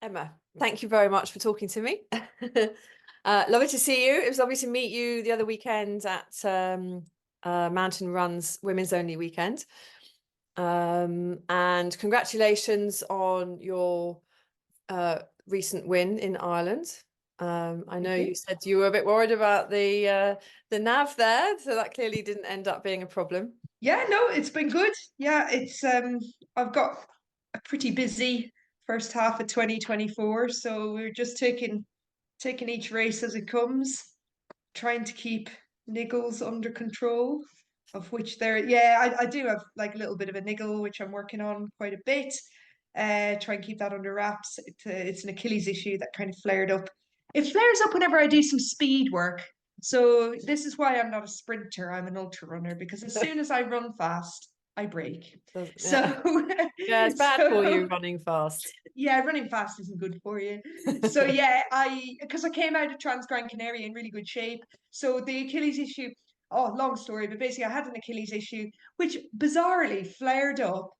Emma, thank you very much for talking to me. Lovely to see you. It was lovely to meet you the other weekend at Mountain Run's Women's Only weekend. And congratulations on your recent win in Ireland. I know you said you were a bit worried about the nav there, so that clearly didn't end up being a problem. Yeah, no, it's been good. Yeah, it's I've got a pretty busy first half of 2024, so we're just taking each race as it comes, trying to keep niggles under control, of which I do have like a little bit of a niggle which I'm working on quite a bit. Try and keep that under wraps. It's an Achilles issue that kind of flared up. It flares up whenever I do some speed work. So this is why I'm not a sprinter, I'm an ultra runner, because as soon as I run fast, I break. So Yeah, yeah, it's bad for you running fast. yeah, running fast isn't good for you. So yeah, because I came out of Transgrancanaria in really good shape. So the Achilles issue, oh, long story, but basically I had an Achilles issue, which bizarrely flared up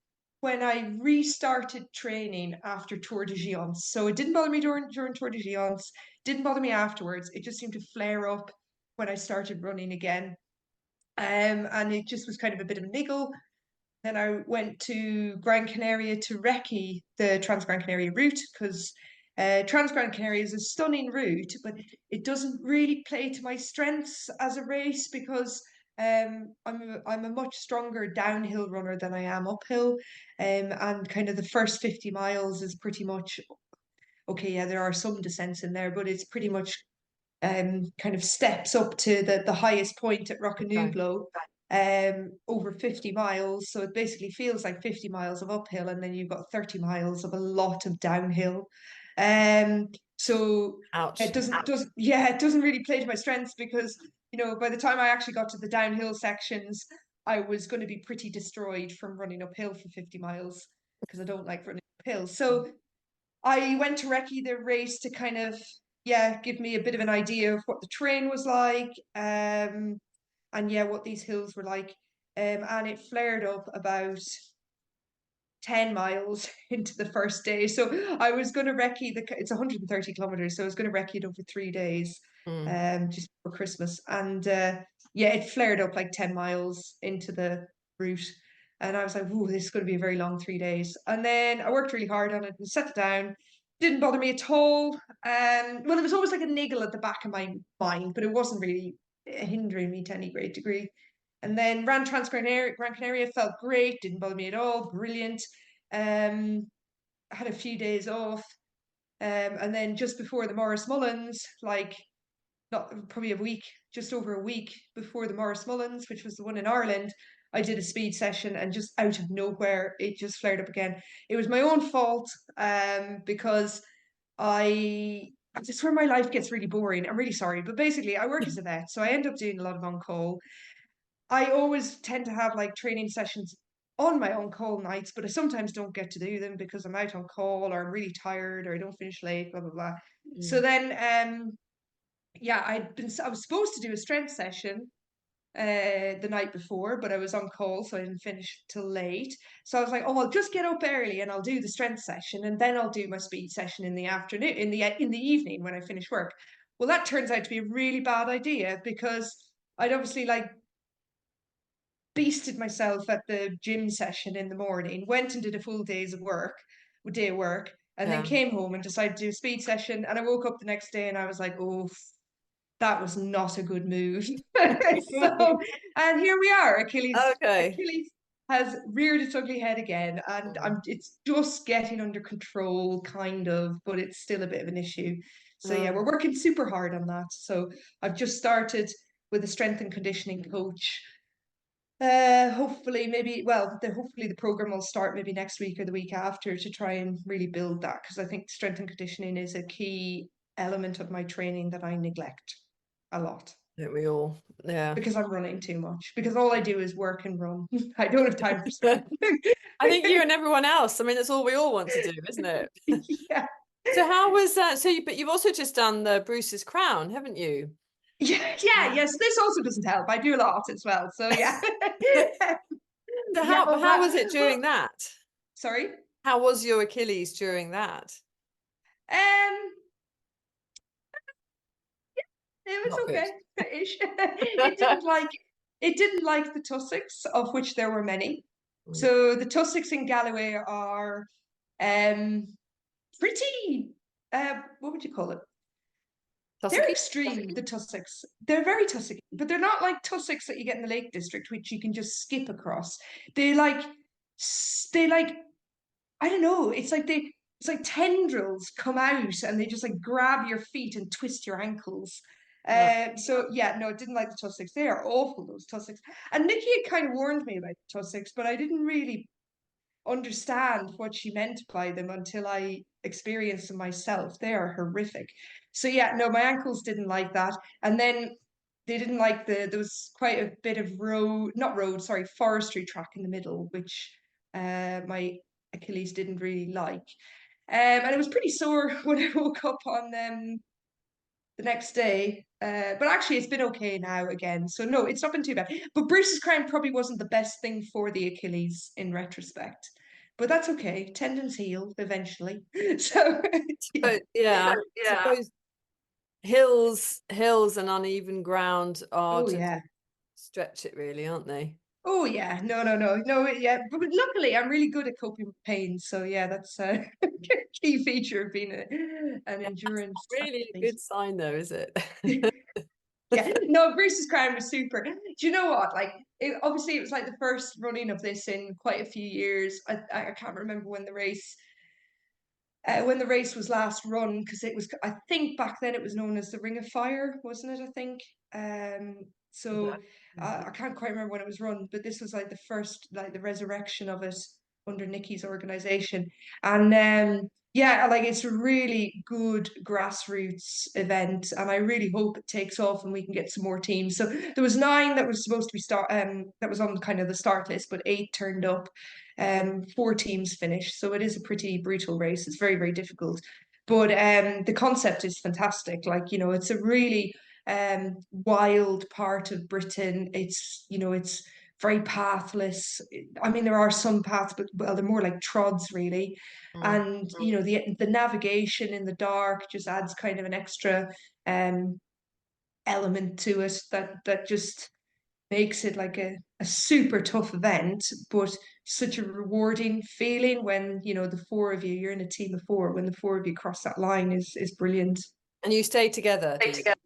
when I restarted training after Tour de Géance. So it didn't bother me during Tour de Géance, didn't bother me afterwards. It just seemed to flare up when I started running again. And it just was kind of a bit of a niggle. Then I went to Gran Canaria to recce the Transgrancanaria route because Transgrancanaria is a stunning route, but it doesn't really play to my strengths as a race because I'm a much stronger downhill runner than I am uphill, and kind of the first 50 miles is pretty much okay. Yeah, there are some descents in there, but it's pretty much kind of steps up to the highest point at Roccanublo, over 50 miles. So it basically feels like 50 miles of uphill, and then you've got 30 miles of a lot of downhill. So Ouch. it doesn't really play to my strengths because, by the time I actually got to the downhill sections, I was going to be pretty destroyed from running uphill for 50 miles because I don't like running uphill. So I went to recce the race to kind of, give me a bit of an idea of what the terrain was like, and what these hills were like. And it flared up about 10 miles into the first day. So I was going to recce it's 130 kilometers. So I was going to recce it over 3 days, just for Christmas. And it flared up like 10 miles into the route. And I was like, "Ooh, this is going to be a very long 3 days." And then I worked really hard on it and set it down. Didn't bother me at all. Well, it was always like a niggle at the back of my mind, but it wasn't really hindering me to any great degree. And then ran Gran Canaria, felt great, didn't bother me at all, brilliant. Had a few days off. And then just before the Maurice Mullins, like not probably a week, just over a week before the Maurice Mullins, which was the one in Ireland, I did a speed session and just out of nowhere, it just flared up again. It was my own fault, because that's where my life gets really boring. I'm really sorry, but basically I work as a vet, so I end up doing a lot of on-call. I always tend to have like training sessions on my on-call nights, but I sometimes don't get to do them because I'm out on call or I'm really tired or I don't finish late, blah blah blah. So then I was supposed to do a strength session the night before, but I was on call, so I didn't finish till late. So I was like, oh, I'll just get up early and I'll do the strength session, and then I'll do my speed session in the afternoon, in the evening when I finish work. Well, that turns out to be a really bad idea because I'd obviously like beasted myself at the gym session in the morning, went and did a full day of work, and then came home and decided to do a speed session. And I woke up the next day and I was like, oh, that was not a good move. So, and here we are. Okay. Achilles has reared its ugly head again, and it's just getting under control, kind of, but it's still a bit of an issue. So yeah, we're working super hard on that. So I've just started with a strength and conditioning coach. Hopefully the program will start maybe next week or the week after to try and really build that, because I think strength and conditioning is a key element of my training that I neglect a lot. Don't we all? Yeah. Because I'm running too much. Because all I do is work and run. I don't have time for strength. I think you and everyone else. I mean, that's all we all want to do, isn't it? Yeah. So how was that? But you've also just done the Bruce's Crown, haven't you? Yes. This also doesn't help. I do a lot as well. So yeah. So Yeah. how was it during that? Sorry. How was your Achilles during that? Um, it Not was good. okay. It didn't like the tussocks, of which there were many. Mm. So the tussocks in Galloway are um pretty what would you call it? They're Tussocky? extreme, the tussocks. They're very tussocky, but they're not like tussocks that you get in the Lake District, which you can just skip across. They like they like I don't know. It's like tendrils come out and they just like grab your feet and twist your ankles. Oh, So yeah, no, I didn't like the tussocks. They are awful, those tussocks. And Nikki had kind of warned me about the tussocks, but I didn't really understand what she meant by them until I experienced them myself. They are horrific. So yeah, no, my ankles didn't like that. And then they didn't like there was quite a bit of sorry, forestry track in the middle, which my Achilles didn't really like. And it was pretty sore when I woke up on the next day. But actually, it's been okay now again. So no, it's not been too bad. But Bruce's crown probably wasn't the best thing for the Achilles in retrospect. But that's okay. Tendons heal eventually. So yeah. but yeah, I Yeah. suppose hills and uneven ground are Oh to yeah. stretch it really, aren't they? Oh yeah. No. Yeah. But luckily, I'm really good at coping with pain. So yeah, that's a key feature of being an Yeah, that's endurance not really a athlete. good sign though, is it? Yeah, no, Bruce's crown was super. Do you know what? Like, obviously, it was like the first running of this in quite a few years. I can't remember when the race was last run because it was. I think back then it was known as the Ring of Fire, wasn't it? I think. So I can't quite remember when it was run, but this was like the first, like the resurrection of it under Nicky's organization, and yeah, like it's a really good grassroots event, and I really hope it takes off and we can get some more teams. So there was 9 that was supposed to be that was on kind of the start list, but 8 turned up. 4 teams finished, so it is a pretty brutal race. It's very, very difficult, but the concept is fantastic. Like, you know, it's a really wild part of Britain. It's very pathless. I mean, there are some paths, but well, they're more like trods really. Mm. And you know, the navigation in the dark just adds kind of an extra um element to it that just makes it like a super tough event, but such a rewarding feeling when, you know, the 4 of you, you're in a team of 4, when the 4 of you cross that line is brilliant. And you stay together, do Stay you? together.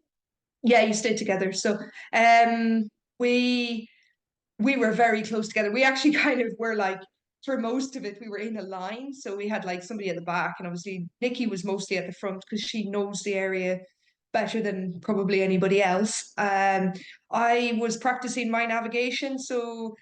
Yeah, you stay together. So um we we were very close together. We actually kind of were like, for most of it, we were in a line. So we had like somebody at the back, and obviously Nikki was mostly at the front because she knows the area better than probably anybody else. I was practicing my navigation, so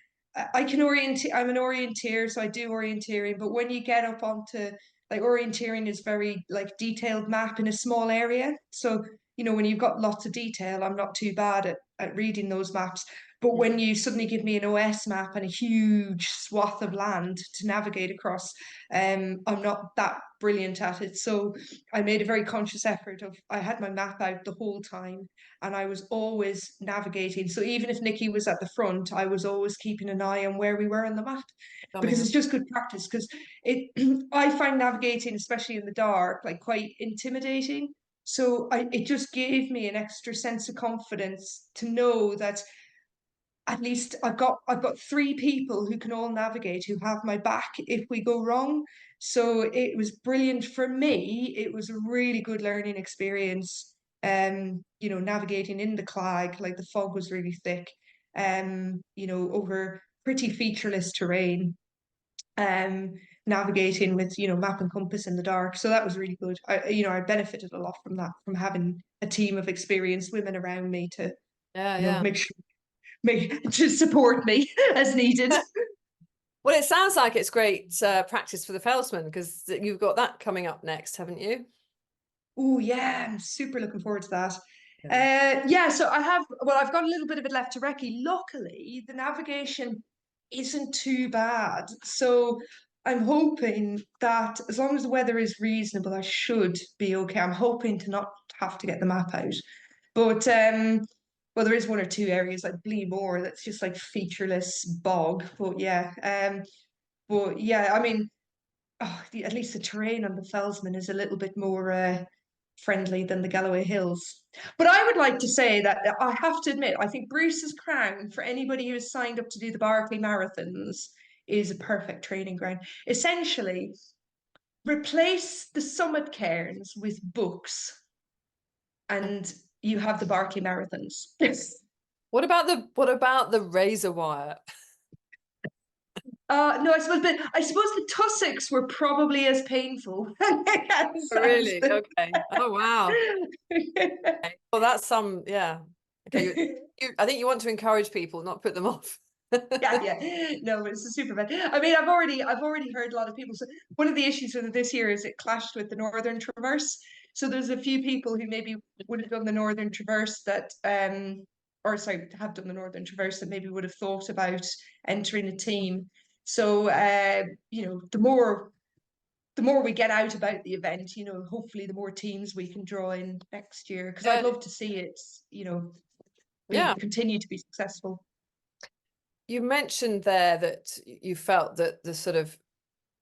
I can orient. I'm an orienteer, so I do orienteering. But when you get up onto like orienteering is very like detailed map in a small area. So you know when you've got lots of detail, I'm not too bad at reading those maps. But when you suddenly give me an OS map and a huge swath of land to navigate across, I'm not that brilliant at it. So I made a very conscious effort of I had my map out the whole time and I was always navigating. So even if Nikki was at the front, I was always keeping an eye on where we were on the map Coming because up. it's just good practice. Because it, I find navigating, especially in the dark, like quite intimidating. So it just gave me an extra sense of confidence to know that at least I've got 3 people who can all navigate who have my back if we go wrong. So it was brilliant for me. It was a really good learning experience. You know, navigating in the Clag, like the fog was really thick. You know, over pretty featureless terrain. Navigating with, you know, map and compass in the dark. So that was really good. I benefited a lot from that, from having a team of experienced women around me to, Yeah, you know, yeah. make sure me to support me as needed. Well, it sounds like it's great practice for the Felsman because you've got that coming up next, haven't you? Oh yeah, I'm super looking forward to that. Yeah. Yeah, so I've got a little bit of it left to recce. Luckily, the navigation isn't too bad. So I'm hoping that as long as the weather is reasonable, I should be okay. I'm hoping to not have to get the map out. But well, there is 1 or 2 areas like Bleemore that's just like featureless bog. But yeah, I mean, at least the terrain on the Felsman is a little bit more friendly than the Galloway Hills. But I would like to say that I have to admit, I think Bruce's Crown, for anybody who has signed up to do the Barclay Marathons, is a perfect training ground. Essentially, replace the summit cairns with books, and you have the Barclay Marathons. What about the razor wire? No, I suppose the tussocks were probably as painful. Really? Okay. Oh wow. Well, that's some, yeah. Okay, I think you want to encourage people, not put them off. Yeah. No, it's a super bad. I mean, I've already heard a lot of people. So one of the issues with it this year is it clashed with the Northern Traverse. So there's a few people who maybe would have done the Northern Traverse that, or sorry, have done the Northern Traverse that maybe would have thought about entering a team. So, the more we get out about the event, hopefully the more teams we can draw in next year. Because I'd love to see it, Yeah. continue to be successful. You mentioned there that you felt that the sort of,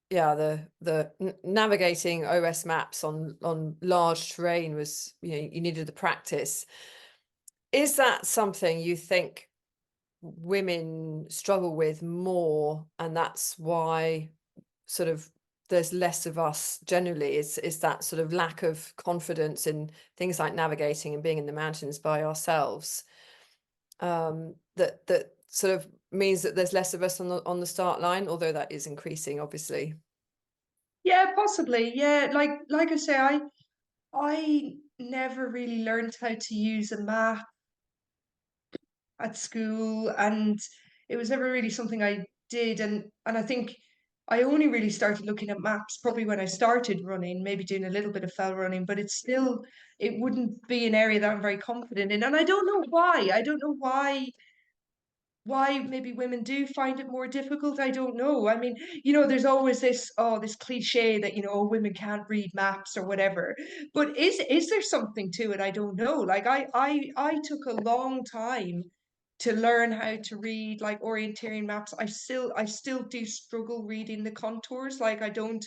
yeah, the navigating OS maps on large terrain was, you needed the practice. Is that something you think women struggle with more, and that's why sort of there's less of us generally, is that sort of lack of confidence in things like navigating and being in the mountains by ourselves, that sort of means that there's less of us on the start line, although that is increasing, obviously. Yeah, possibly. Yeah, like I say, I never really learned how to use a map at school, and it was never really something I did. And I think I only really started looking at maps probably when I started running, maybe doing a little bit of fell running, but it wouldn't be an area that I'm very confident in. And I don't know why. I don't know why maybe women do find it more difficult. I don't know. I mean, there's always this cliche that, women can't read maps or whatever. But is there something to it? I don't know. Like I took a long time to learn how to read like orienteering maps. I still do struggle reading the contours. Like I don't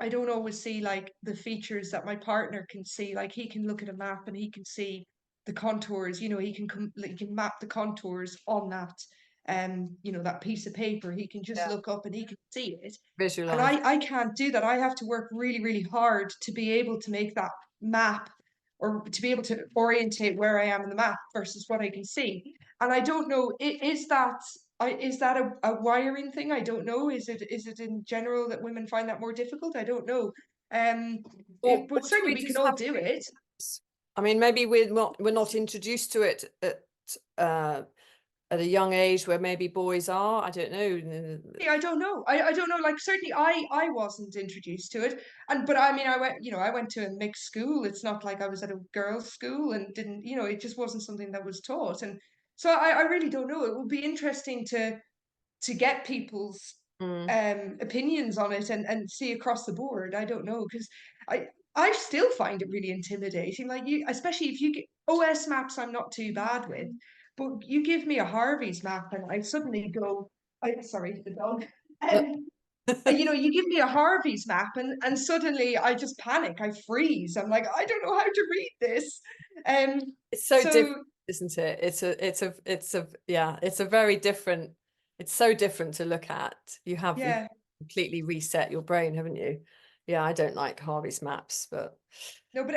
always see like the features that my partner can see. Like he can look at a map and he can see the contours. He can map the contours on that piece of paper. He can just Yeah. look up and he can see it. And Visualize. I can't do that. I have to work really, really hard to be able to make that map, or to be able to orientate where I am in the map versus what I can see. And I don't know, is that a wiring thing? I don't know. Is it in general that women find that more difficult? I don't know. But Or do certainly we we can just all have do it. I mean, maybe we're not introduced to it at a young age where maybe boys are. I don't know. Yeah, I don't know. I don't know. Like certainly I wasn't introduced to it. But I mean I went to a mixed school. It's not like I was at a girls' school and didn't, it just wasn't something that was taught. And so I really don't know. It would be interesting to get people's Mm. opinions on it and see across the board. I don't know, because I still find it really intimidating. Like especially if you get OS maps, I'm not too bad with, but you give me a Harvey's map and I suddenly go, sorry, the dog. Um, you give me a Harvey's map and suddenly I just panic. I freeze. I'm like, I don't know how to read this. Um, It's so so different, isn't it? It's a very different, it's so different to look at. You've yeah. completely reset your brain, haven't you? Yeah, I don't like Harvey's maps, but No, but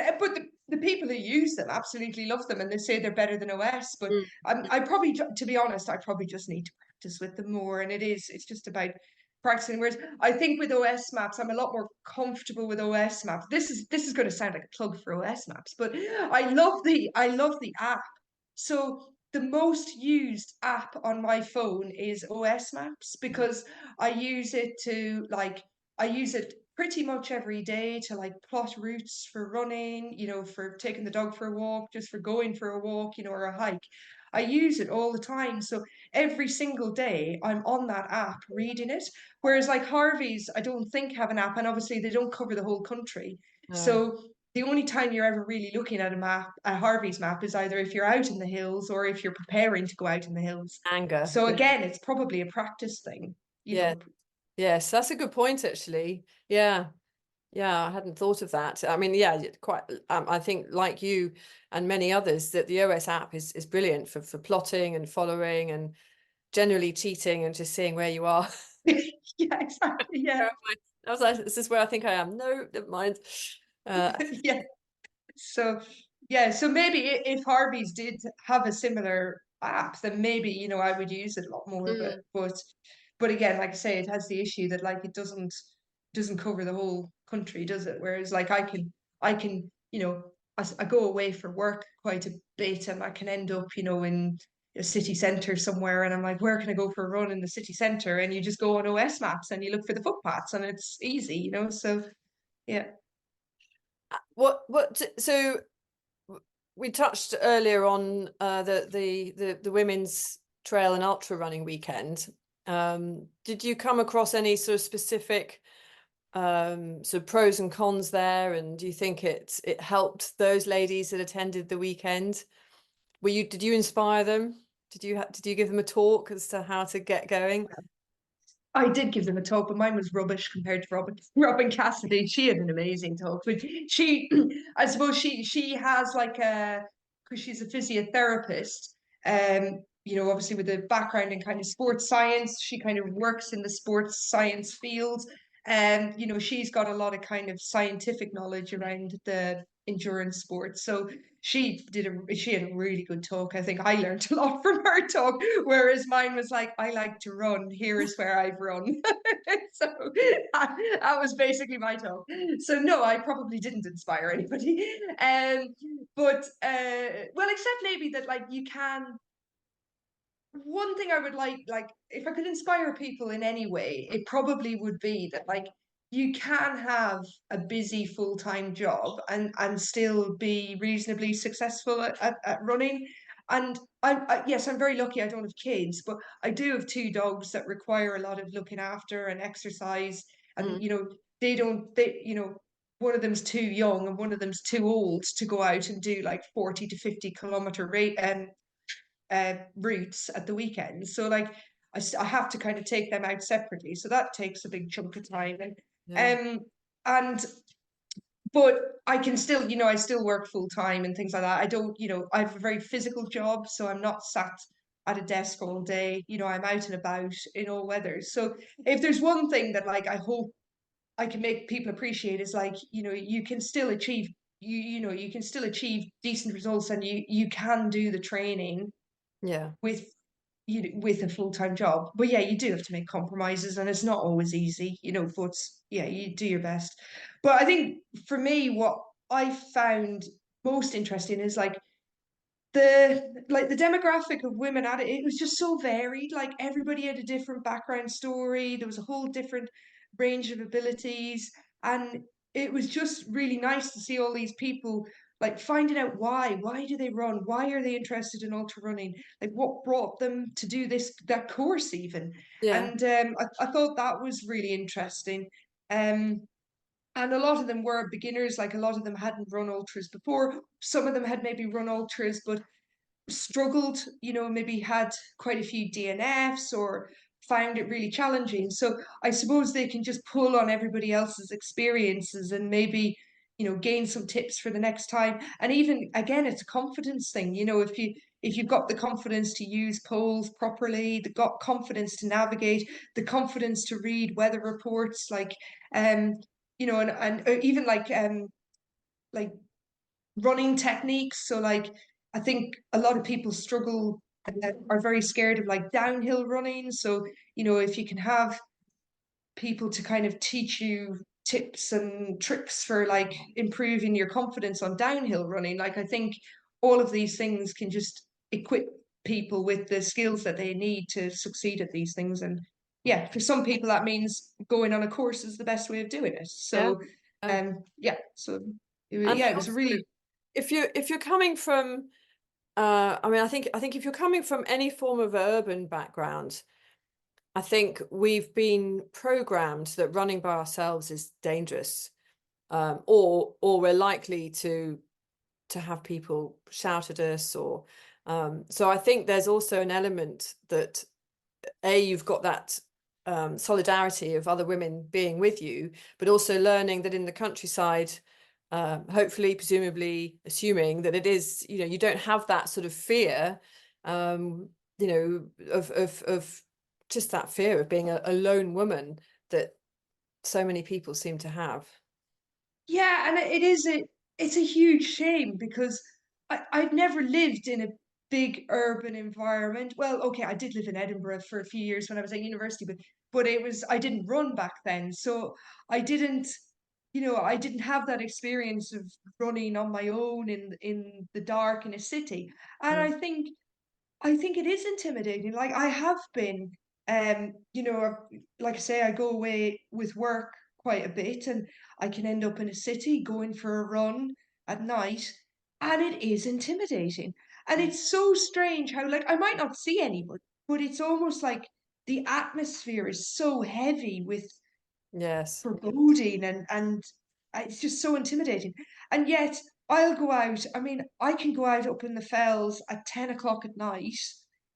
the people who use them absolutely love them, and they say they're better than OS. But Mm. to be honest, I probably just need to practice with them more, and it's just about practicing. Whereas I think with OS maps, I'm a lot more comfortable with OS maps. This is going to sound like a plug for OS maps, but I love the app. So the most used app on my phone is OS Maps, because I use it to like I use it pretty much every day to like plot routes for running, for taking the dog for a walk, just for going for a walk, or a hike. I use it all the time. So every single day I'm on that app reading it. Whereas like Harvey's, I don't think have an app, and obviously they don't cover the whole country. No. So the only time you're ever really looking at a Harvey's map, is either if you're out in the hills or if you're preparing to go out in the hills. Anger. So Yeah. again, it's probably a practice thing, you Yeah. know. Yes, that's a good point, actually. Yeah. Yeah, I hadn't thought of that. I mean, yeah, quite. I think, like you and many others, that the OS app is brilliant for plotting and following and generally cheating and just seeing where you are. Yeah, exactly. Yeah. I was like, this is where I think I am. No, never mind. Uh, Yeah. So yeah, so maybe if Harvey's did have a similar app, then maybe, you know, I would use it a lot more. mm, But again, like I say, it has the issue that like it doesn't cover the whole country, does it? Whereas like I can, you know, I go away for work quite a bit and I can end up, you know, in a city centre somewhere and I'm like, where can I go for a run in the city centre? And you just go on OS maps and you look for the footpaths and it's easy, you know. So yeah. so we touched earlier on the women's trail and ultra running weekend. Did you come across any sort of specific sort of pros and cons there? And do you think it helped those ladies that attended the weekend? Did you inspire them? Did you give them a talk as to how to get going? I did give them a talk, but mine was rubbish compared to Robin Cassidy. She had an amazing talk, but she, I suppose she has like a, because she's a physiotherapist. You know, obviously with a background in kind of sports science, she kind of works in the sports science field. And you know, she's got a lot of kind of scientific knowledge around the endurance sports. So she had a really good talk. I think I learned a lot from her talk, whereas mine was like, I like to run. Here is where I've run. So that was basically my talk. So no, I probably didn't inspire anybody. But well, except maybe that like you can, one thing I would like if I could inspire people in any way, it probably would be that like you can have a busy full-time job and still be reasonably successful at running. And yes, I'm very lucky I don't have kids, but I do have two dogs that require a lot of looking after and exercise. And Mm, you know, they you know, one of them's too young and one of them's too old to go out and do like 40 to 50 kilometer rate routes at the weekend. So like I have to kind of take them out separately. So that takes a big chunk of time. yeah. And but I can still, you know, I still work full time and things like that. I don't, you know, I have a very physical job, so I'm not sat at a desk all day. You know, I'm out and about in all weathers. So if there's one thing that like I hope I can make people appreciate is like, you know, you can still achieve you know, you can still achieve decent results and you can do the training Yeah. with with a full-time job. But yeah, you do have to make compromises and it's not always easy, you know, but yeah, you do your best. But I think for me, what I found most interesting is like the demographic of women at it, it was just so varied. Like everybody had a different background story. There was a whole different range of abilities. And it was just really nice to see all these people like finding out why do they run? Why are they interested in ultra running? Like what brought them to do that course even? Yeah. And I thought that was really interesting. Um, and a lot of them were beginners, like a lot of them hadn't run ultras before. Some of them had maybe run ultras, but struggled, you know, maybe had quite a few DNFs or found it really challenging. So I suppose they can just pull on everybody else's experiences and maybe, you know, gain some tips for the next time. And even again, it's a confidence thing. You know, if you've got the confidence to use polls properly, the got confidence to navigate, the confidence to read weather reports, um, you know, and even like running techniques. So like I think a lot of people struggle and are very scared of like downhill running. So, you know, if you can have people to kind of teach you tips and tricks for like improving your confidence on downhill running, like I think all of these things can just equip people with the skills that they need to succeed at these things. And yeah, for some people that means going on a course is the best way of doing it. Yeah. So Yeah. yeah, so And yeah, it was a also, really if you're coming from I mean, I think if you're coming from any form of urban background, I think we've been programmed that running by ourselves is dangerous, or we're likely to have people shout at us, or so I think there's also an element that you've got that solidarity of other women being with you, but also learning that in the countryside, hopefully, presumably, assuming that it is, you know, you don't have that sort of fear, you know, of just that fear of being a lone woman that so many people seem to have. Yeah, and it's a huge shame because I'd never lived in a big urban environment. Well, okay, I did live in Edinburgh for a few years when I was at university, but it was I didn't run back then. So I didn't, you know, I didn't have that experience of running on my own in the dark in a city. And Mm. I think it is intimidating. Like I have been, you know, like I say, I go away with work quite a bit, and I can end up in a city going for a run at night, and it is intimidating. And it's so strange how, like, I might not see anyone, but it's almost like the atmosphere is so heavy with Yes. foreboding and it's just so intimidating. And yet I'll go out. I mean, I can go out up in the fells at 10 o'clock at night,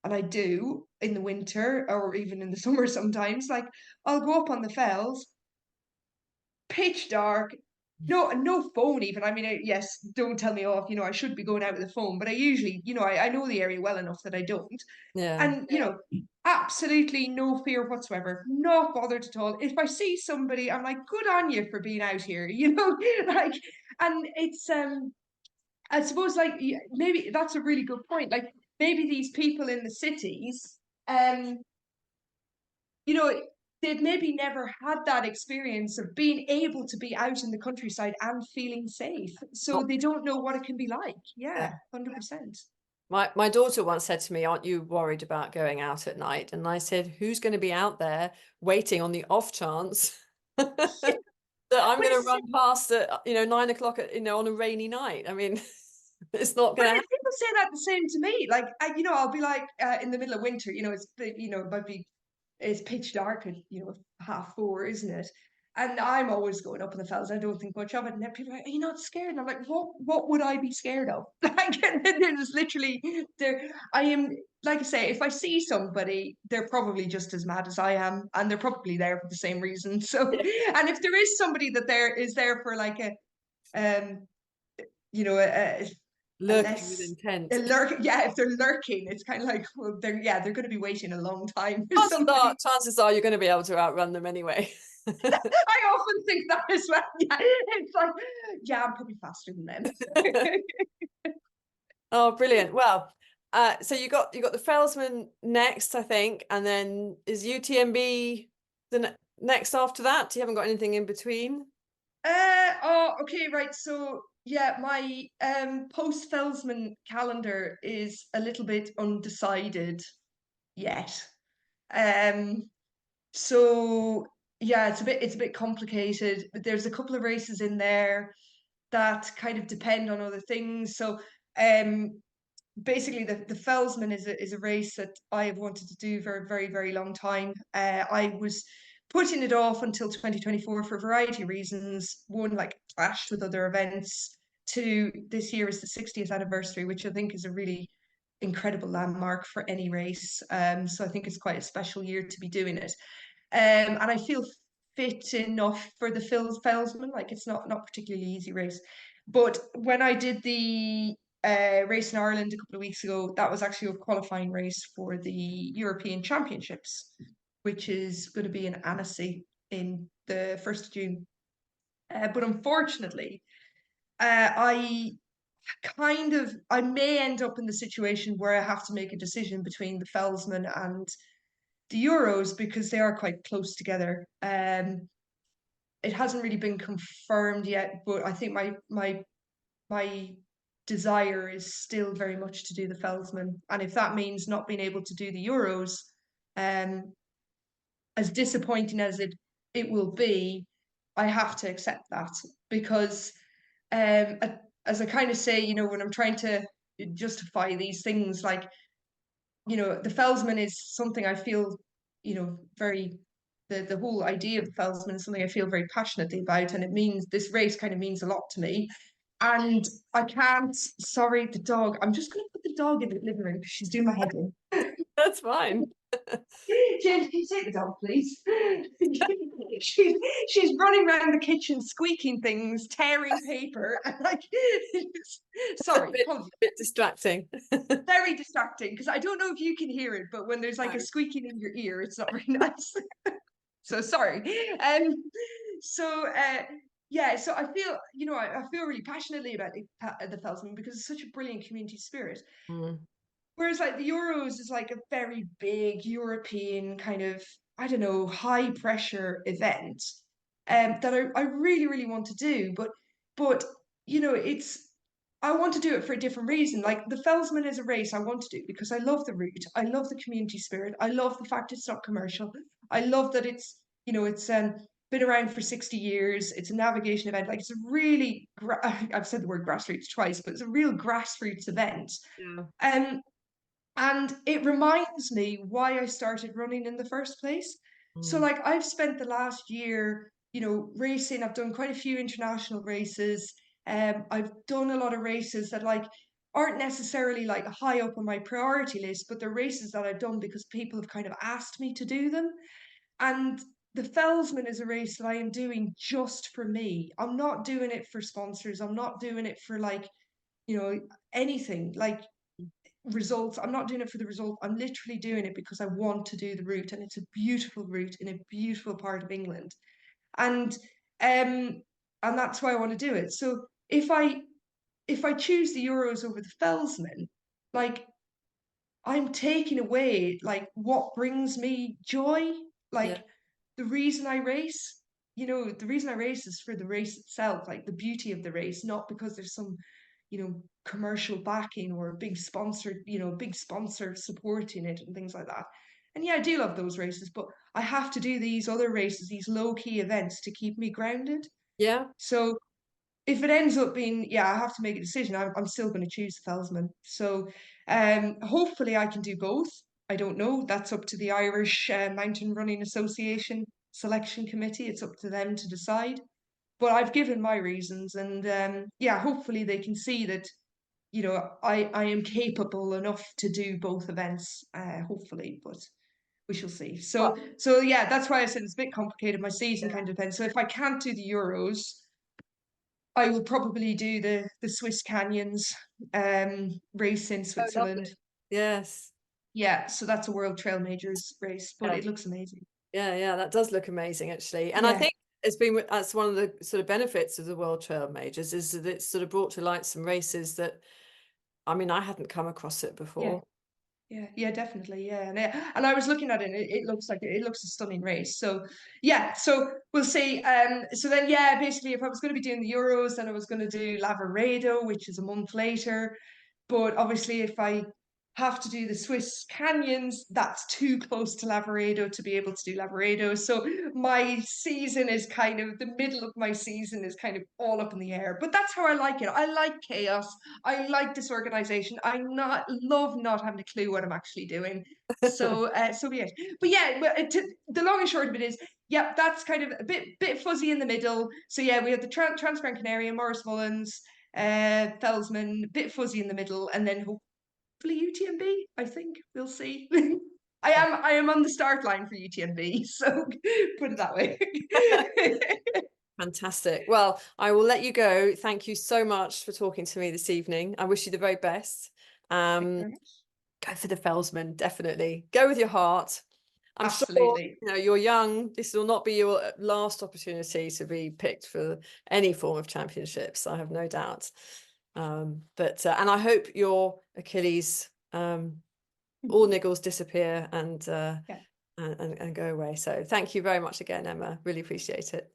and I do in the winter or even in the summer sometimes. Like I'll go up on the fells, pitch dark, no phone even. I mean, yes, don't tell me off. You know, I should be going out with a phone, but I usually, you know, I know the area well enough that I don't. Yeah. And, you know, absolutely no fear whatsoever, not bothered at all. If I see somebody, I'm like, good on you for being out here, you know, like, and it's, I suppose, like, maybe that's a really good point. Like, maybe these people in the cities, um, you know, they've maybe never had that experience of being able to be out in the countryside and feeling safe. So Oh, they don't know what it can be like. yeah. Yeah, 100%. My daughter once said to me, "Aren't you worried about going out at night?" And I said, "Who's going to be out there waiting on the off chance that I'm But going to it's run past at, you know, 9 o'clock at, you know, on a rainy night?" I mean, it's not But going to happen. people say that the same to me. Like, you know, I'll be like in the middle of winter. You know, you know, it might be it's pitch dark at you know 4:30, isn't it? And I'm always going up in the fells. I don't think much of it. And then people are like, "Are you not scared?" And I'm like, What would I be scared of?" Like, and then there's literally there. I am like I say, if I see somebody, they're probably just as mad as I am, and they're probably there for the same reason. So, and if there is somebody that there is there for like um, you know, a Lurking with less intent. a lurk yeah, if they're lurking it's kind of like, well, they're going to be waiting a long time for somebody. Chances are you're going to be able to outrun them anyway. I often think that as well. Yeah, it's like, yeah, I'm probably faster than them. Oh, brilliant. Well, so you got the Felsman next, I think, and then is UTMB the next after that? You haven't got anything in between? Oh, okay, right. So yeah, my post Felsman calendar is a little bit undecided yet. Um, so yeah, it's a bit complicated. But there's a couple of races in there that kind of depend on other things. So um basically the Felsman is a race that I have wanted to do for a very, very long time. I was putting it off until 2024 for a variety of reasons. One, like clashed with other events. Two, this year is the 60th anniversary, which I think is a really incredible landmark for any race. So I think it's quite a special year to be doing it. And I feel fit enough for the Felsman. Like it's not particularly easy race. But when I did the race in Ireland a couple of weeks ago, that was actually a qualifying race for the European Championships, which is going to be in Annecy in the 1st of June. But unfortunately, I may end up in the situation where I have to make a decision between the Felsman and the Euros because they are quite close together. It hasn't really been confirmed yet, but I think my desire is still very much to do the Felsman. And if that means not being able to do the Euros, um, as disappointing as it will be, I have to accept that because um, as I kind of say, you know, when I'm trying to justify these things, like, you know, the Felsman is something I feel, you know, very the whole idea of the Felsman is something I feel very passionately about, and it means this race kind of means a lot to me. And I can't, sorry, the dog. I'm just going to put the dog in the living room because she's doing my head in. That's fine. James, can you take the dog, please? she's running around the kitchen, squeaking things, tearing paper, and like, sorry, apologies. A bit distracting. Very distracting because I don't know if you can hear it, but when there's like a squeaking in your ear, it's not very nice. So sorry. So yeah, so I feel, you know, I feel really passionately about the Felsman because it's such a brilliant community spirit. Mm. Whereas like the Euros is like a very big European kind of, I don't know, high pressure event that I really, really want to do. But you know, it's I want to do it for a different reason. Like the Felsman is a race I want to do because I love the route. I love the community spirit. I love the fact it's not commercial. I love that it's, you know, it's been around for 60 years. It's a navigation event. Like it's a really, I've said the word grassroots twice, but it's a real grassroots event. Yeah. Um, and it reminds me why I started running in the first place. So, Mm. like, I've spent the last year, you know, racing. I've done quite a few international races. I've done a lot of races that, like, aren't necessarily like high up on my priority list, but they're races that I've done because people have kind of asked me to do them. And the Felsman is a race that I am doing just for me. I'm not doing it for sponsors. I'm not doing it for like, you know, anything. Like results. I'm not doing it for the result. I'm literally doing it because I want to do the route, and it's a beautiful route in a beautiful part of England, and um, and that's why I want to do it. So if I choose the Euros over the Felsman, like I'm taking away like what brings me joy, Yeah. like the reason I race. You know, the reason I race is for the race itself, like the beauty of the race, not because there's some, you know, commercial backing or a big sponsor, you know, big sponsor supporting it and things like that. And yeah, I do love those races, but I have to do these other races, these low key events to keep me grounded. Yeah. So if it ends up being, yeah, I have to make a decision. I'm still going to choose the Felsman. So hopefully I can do both. I don't know. That's up to the Irish Mountain Running Association selection committee. It's up to them to decide. But I've given my reasons, and yeah, hopefully they can see that, you know, I am capable enough to do both events. Hopefully, but we shall see. Well, So yeah, that's why I said it's a bit complicated. My season yeah. kind of depends. So if I can't do the Euros, I will probably do the Swiss Canyons race in Oh, lovely. Switzerland. Yes. Yeah, so that's a World Trail Majors race, but Yeah. it looks amazing. Yeah, that does look amazing actually. And I Yeah, think that's one of the sort of benefits of the World Trail Majors is that it's sort of brought to light some races that, I mean, I hadn't come across it yeah, before. yeah, definitely, yeah. And I was looking at it, and it looks a stunning race. So yeah, so we'll see. So then yeah, basically, if I was going to be doing the Euros, then I was going to do Lavaredo, which is a month later. But obviously, if I have to do the Swiss canyons, that's too close to Lavaredo to be able to do Lavaredo. So my season is kind of the middle of my season is kind of all up in the air. But that's how I like it. I like chaos. I like disorganization. I not love not having a clue what I'm actually doing. So so be it. But yeah, the long and short of it is, yeah, that's kind of a bit fuzzy in the middle. So yeah, we had the Transgrancanaria, Maurice Mullins, Felsman, a bit fuzzy in the middle, and then hopefully UTMB. I think we'll see. I am on the start line for UTMB, so put it that way. Fantastic. Well, I will let you go. Thank you so much for talking to me this evening. I wish you the very best. Thank you Um, very much. go for the Felsman, definitely. Go with your heart. I'm sure, Absolutely. you know, you're young. This will not be your last opportunity to be picked for any form of championships. I have no doubt. But and I hope your Achilles, all niggles disappear Yeah, and go away. So thank you very much again, Emma. Really appreciate it.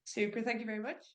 super. Thank you very much.